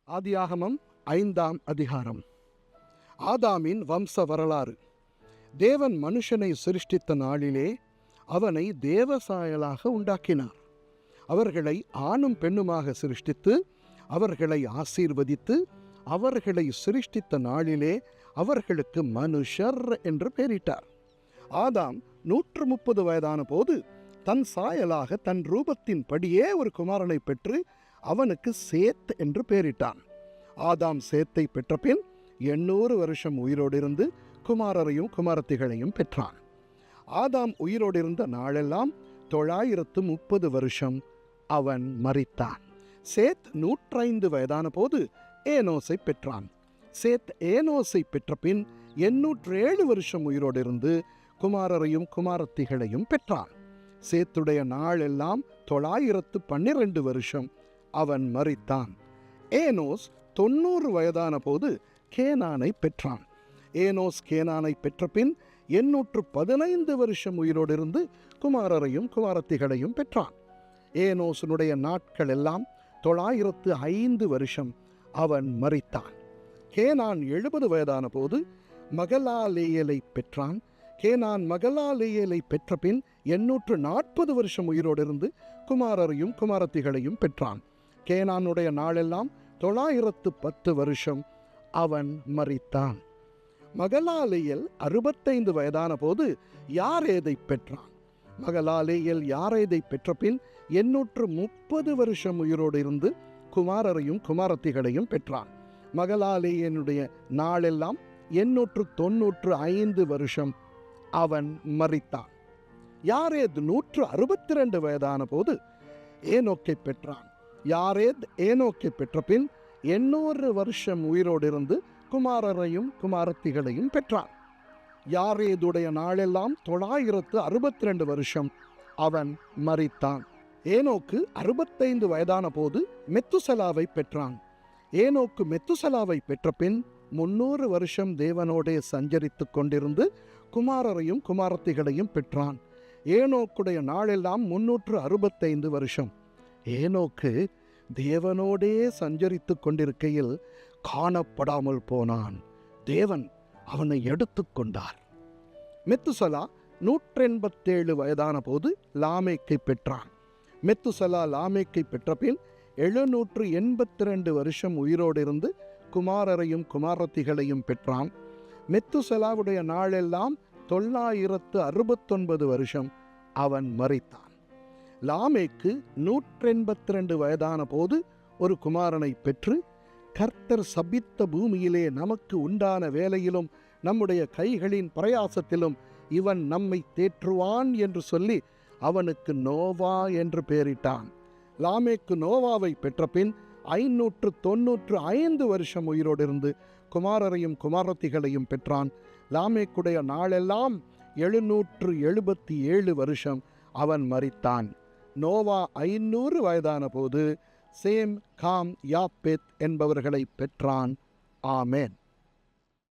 ஆதியாகமம் 5ஆம் அதிகாரம். ஆதாமின் வம்ச வரலாறு. தேவன் மனுஷனை சிருஷ்டித்த நாளிலே அவனை தேவசாயலாக உண்டாக்கினார். அவர்களை ஆணும் பெண்ணுமாக சிருஷ்டித்து அவர்களை ஆசீர்வதித்து அவர்களை சிருஷ்டித்த நாளிலே அவர்களுக்கு மனுஷர் என்று பெயரிட்டார். ஆதாம் 130 வயதான போது தன் சாயலாக தன் ரூபத்தின் படியே ஒரு குமாரனை பெற்று அவனுக்கு சேத் என்று பெயரிட்டான். ஆதாம் சேத்தை பெற்ற பின் 800 வருஷம் உயிரோடு இருந்து குமாரரையும் குமாரத்திகளையும் பெற்றான். ஆதாம் உயிரோடு இருந்த நாளெல்லாம் 930 வருஷம் அவன் மரித்தான். சேத் 105 வயதான போது ஏனோசை பெற்றான். சேத் ஏனோசை பெற்ற பின் 807 வருஷம் உயிரோடு இருந்து குமாரரையும் குமாரத்திகளையும் பெற்றான். சேத்துடைய நாளெல்லாம் 912 வருஷம் அவன் மரித்தான். ஏனோஸ் 90 வயதான போது கேனானை பெற்றான். ஏனோஸ் கேனானை பெற்ற பின் 815 வருஷம் உயிரோடு இருந்து குமாரரையும் குமாரத்திகளையும் பெற்றான். ஏனோசனுடைய நாட்கள் எல்லாம் 905 வருஷம் அவன் மரித்தான். கேனான் 70 வயதான போது மகலாலேயலை பெற்றான். கேனான் மகலாலேயலை பெற்ற பின் 840 வருஷம் உயிரோடு இருந்து குமாரரையும் குமாரத்திகளையும் பெற்றான். கேனானுடைய நாளெல்லாம் 910 வருஷம் அவன் மரித்தான். மகலாலேயல் 65 வயதான போது யாரேதை பெற்றான். மகலாலேயல் யாரேதை பெற்ற பின் 830 வருஷம் உயிரோடு இருந்து குமாரரையும் குமாரத்திகளையும் பெற்றான். மகலாலேயனுடைய நாளெல்லாம் 895 வருஷம் அவன் மரித்தான். யாரேத் 162 வயதான போது ஏனோக்கை பெற்றான். யாரேத் ஏனோக்கை பெற்ற பின் 800 வருஷம் உயிரோடு இருந்து குமாரரையும் குமாரத்திகளையும் பெற்றான். யாரேதுடைய நாளெல்லாம் 962 வருஷம் அவன் மரித்தான். ஏனோக்கு 65 வயதான போது மெத்துசலாவை பெற்றான். ஏனோக்கு மெத்துசலாவை பெற்ற பின் 300 வருஷம் தேவனோடே சஞ்சரித்து கொண்டிருந்து குமாரரையும் குமாரத்திகளையும் பெற்றான். ஏனோக்குடைய நாளெல்லாம் 365 வருஷம். ஏனோக்கு தேவனோடே சஞ்சரித்து கொண்டிருக்கையில் காணப்படாமல் போனான். தேவன் அவனை எடுத்து கொண்டார். மெத்துசலா 187 வயதான போது லாமேக்கை பெற்றான். மெத்துசலா லாமேக்கை பெற்ற பின் 782 வருஷம் உயிரோடு இருந்து குமாரரையும் குமாரத்திகளையும் பெற்றான். மெத்துசலாவுடைய நாளெல்லாம் 969 வருஷம் அவன் மரித்தான். லாமேக்கு 182 வயதான போது ஒரு குமாரனை பெற்று, கர்த்தர் சபித்த பூமியிலே நமக்கு உண்டான வேலையிலும் நம்முடைய கைகளின் பிரயாசத்திலும் இவன் நம்மை தேற்றுவான் என்று சொல்லி அவனுக்கு நோவா என்று பெயரிட்டான். லாமேக்கு நோவாவை பெற்ற பின் 595 வருஷம் உயிரோடு இருந்து குமாரரையும் குமாரத்திகளையும் பெற்றான். லாமேக்குடைய நாளெல்லாம் 777 வருஷம் அவன் மரித்தான். நோவா 500 வயதான போது சேம், காம், யாப்பேத் என்பவர்களை பெற்றான். ஆமேன்.